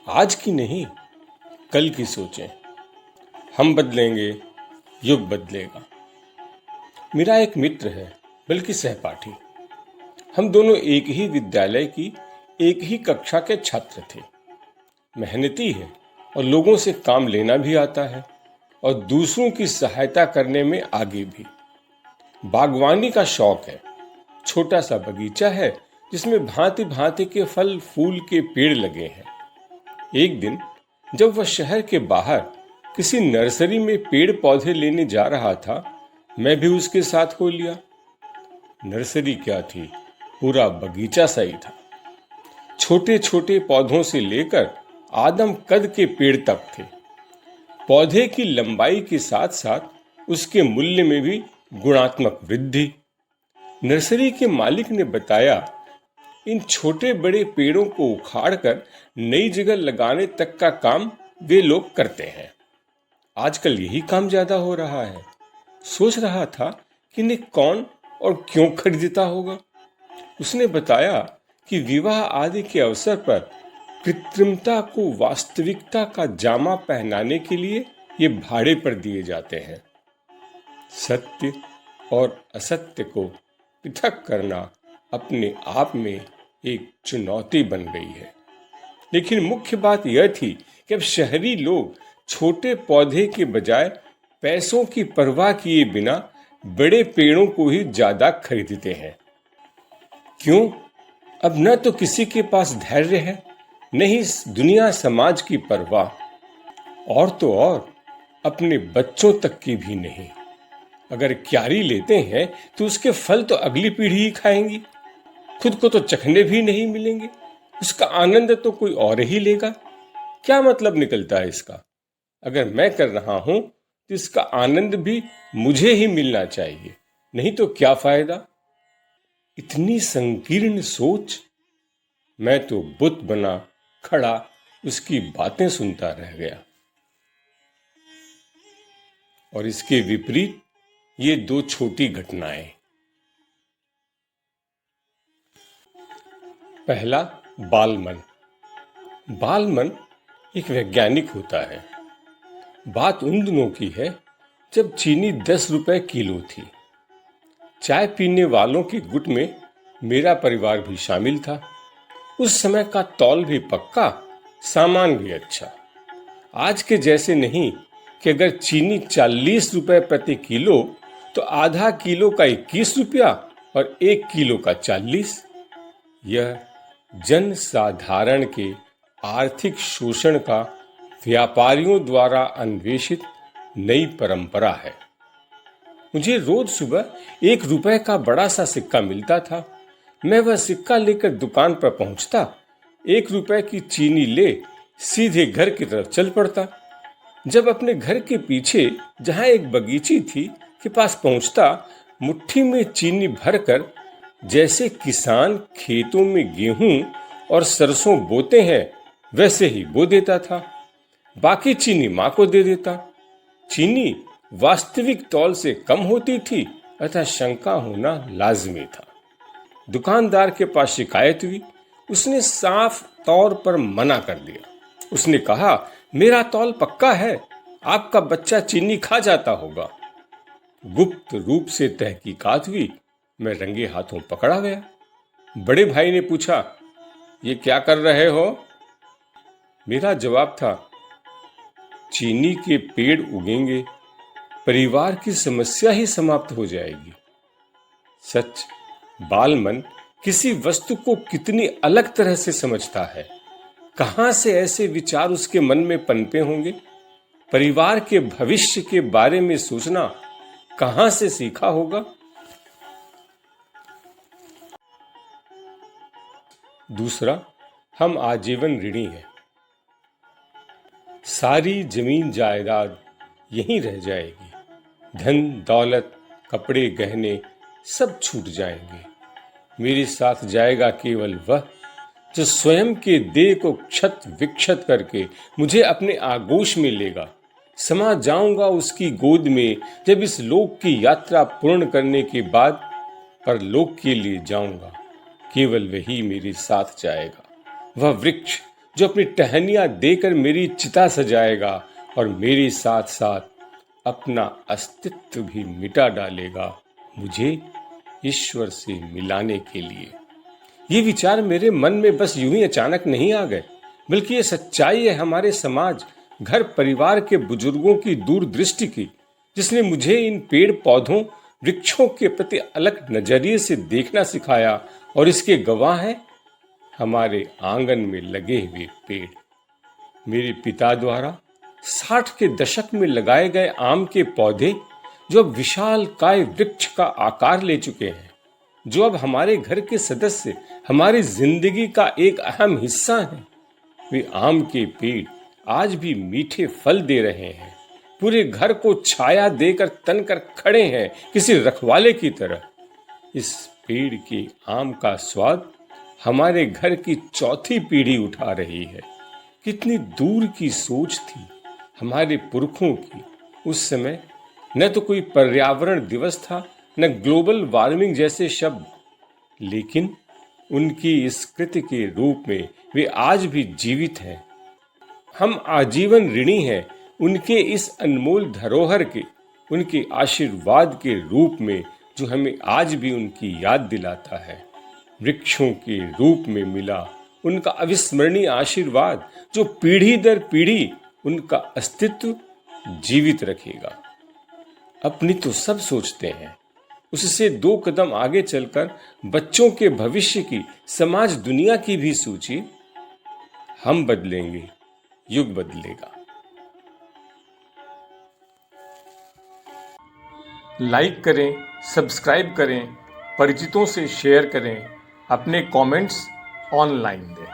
आज की नहीं, कल की सोचें। हम बदलेंगे, युग बदलेगा। मेरा एक मित्र है, बल्कि सहपाठी। हम दोनों एक ही विद्यालय की एक ही कक्षा के छात्र थे। मेहनती है और लोगों से काम लेना भी आता है और दूसरों की सहायता करने में आगे भी। बागवानी का शौक है। छोटा सा बगीचा है जिसमें भांति भांति के फल फूल के पेड़ लगे हैं। एक दिन जब वह शहर के बाहर किसी नर्सरी में पेड़ पौधे लेने जा रहा था, मैं भी उसके साथ हो लिया। नर्सरी क्या थी, पूरा बगीचा सा ही था। छोटे छोटे पौधों से लेकर आदम कद के पेड़ तक थे। पौधे की लंबाई के साथ साथ उसके मूल्य में भी गुणात्मक वृद्धि। नर्सरी के मालिक ने बताया, इन छोटे बड़े पेड़ों को उखाड़कर नई जगह लगाने तक का काम वे लोग करते हैं। आजकल यही काम ज्यादा हो रहा है। सोच रहा था कि इन्हें कौन और क्यों खरीदता होगा। उसने बताया कि विवाह आदि के अवसर पर कृत्रिमता को वास्तविकता का जामा पहनाने के लिए ये भाड़े पर दिए जाते हैं। सत्य और असत्य को पृथक करना अपने आप में एक चुनौती बन गई है। लेकिन मुख्य बात यह थी कि अब शहरी लोग छोटे पौधे के बजाय पैसों की परवाह किए बिना बड़े पेड़ों को ही ज्यादा खरीदते हैं। क्यों? अब न तो किसी के पास धैर्य है, न ही दुनिया समाज की परवाह। और तो और अपने बच्चों तक की भी नहीं। अगर क्यारी लेते हैं तो उसके फल तो अगली पीढ़ी ही खाएंगी। खुद को तो चखने भी नहीं मिलेंगे। उसका आनंद तो कोई और ही लेगा। क्या मतलब निकलता है इसका? अगर मैं कर रहा हूं तो इसका आनंद भी मुझे ही मिलना चाहिए, नहीं तो क्या फायदा? इतनी संकीर्ण सोच। मैं तो बुत बना खड़ा उसकी बातें सुनता रह गया। और इसके विपरीत ये दो छोटी घटनाएं। पहला, बालमन। बालमन एक वैज्ञानिक होता है। बात उन दिनों की है जब चीनी 10 रुपए किलो थी। चाय पीने वालों के गुट में मेरा परिवार भी शामिल था। उस समय का तौल भी पक्का, सामान भी अच्छा। आज के जैसे नहीं कि अगर चीनी 40 रुपए प्रति किलो तो आधा किलो का 21 रुपया और 1 किलो का 40। यह जन साधारण के आर्थिक शोषण का व्यापारियों द्वारा अन्वेषित नई परंपरा है। मुझे रोज सुबह 1 रुपए का बड़ा सा सिक्का मिलता था। मैं वह सिक्का लेकर दुकान पर पहुंचता, 1 रुपए की चीनी ले सीधे घर की तरफ चल पड़ता। जब अपने घर के पीछे जहां एक बगीची थी के पास पहुंचता, मुट्ठी में चीनी भरकर जैसे किसान खेतों में गेहूं और सरसों बोते हैं वैसे ही बो देता था। बाकी चीनी मां को दे देता। चीनी वास्तविक तौल से कम होती थी, अतः शंका होना लाजमी था। दुकानदार के पास शिकायत हुई। उसने साफ तौर पर मना कर दिया। उसने कहा, मेरा तौल पक्का है, आपका बच्चा चीनी खा जाता होगा। गुप्त रूप से तहकीकात हुई। मैं रंगे हाथों पकड़ा गया। बड़े भाई ने पूछा, ये क्या कर रहे हो? मेरा जवाब था, चीनी के पेड़ उगेंगे, परिवार की समस्या ही समाप्त हो जाएगी। सच, बालमन किसी वस्तु को कितनी अलग तरह से समझता है। कहां से ऐसे विचार उसके मन में पनपे होंगे? परिवार के भविष्य के बारे में सोचना कहां से सीखा होगा? दूसरा, हम आजीवन ऋणी हैं। सारी जमीन जायदाद यहीं रह जाएगी। धन दौलत, कपड़े गहने सब छूट जाएंगे। मेरे साथ जाएगा केवल वह जो स्वयं के देह को क्षत विक्षत करके मुझे अपने आगोश में लेगा। समा जाऊंगा उसकी गोद में जब इस लोक की यात्रा पूर्ण करने के बाद परलोक के लिए जाऊंगा। केवल वही मेरे साथ जाएगा। वह वृक्ष जो अपनी टहनियां देकर मेरी चिता सजाएगा और मेरे साथ साथ अपना अस्तित्व भी मिटा डालेगा, मुझे ईश्वर से मिलाने के लिए। ये विचार मेरे मन में बस यूं ही अचानक नहीं आ गए, बल्कि ये सच्चाई है हमारे समाज, घर परिवार के बुजुर्गों की दूरदृष्टि की, जिसने मुझे इन पेड़ पौधों वृक्षों के प्रति अलग नजरिए से देखना सिखाया। और इसके गवाह हैं हमारे आंगन में लगे हुए पेड़। मेरे पिता द्वारा 60 के दशक में लगाए गए आम के पौधे, जो अब विशाल काय वृक्ष का आकार ले चुके हैं, जो अब हमारे घर के सदस्य, हमारी जिंदगी का एक अहम हिस्सा हैं। वे आम के पेड़ आज भी मीठे फल दे रहे हैं, पूरे घर को छाया देकर तनकर खड़े हैं, किसी रखवाले की तरह। इस पेड़ के आम का स्वाद हमारे घर की चौथी पीढ़ी उठा रही है। कितनी दूर की सोच थी हमारे पुरखों की। उस समय न तो कोई पर्यावरण दिवस था, न ग्लोबल वार्मिंग जैसे शब्द, लेकिन उनकी इस कृति के रूप में वे आज भी जीवित हैं। हम आजीवन ऋणी हैं उनके इस अनमोल धरोहर के, उनके आशीर्वाद के रूप में, जो हमें आज भी उनकी याद दिलाता है। वृक्षों के रूप में मिला उनका अविस्मरणीय आशीर्वाद, जो पीढ़ी दर पीढ़ी उनका अस्तित्व जीवित रखेगा। अपनी तो सब सोचते हैं, उससे 2 कदम आगे चलकर बच्चों के भविष्य की, समाज दुनिया की भी सोचिए। हम बदलेंगे, युग बदलेगा। लाइक करें, सब्सक्राइब करें, परिचितों से शेयर करें, अपने कमेंट्स ऑनलाइन दें।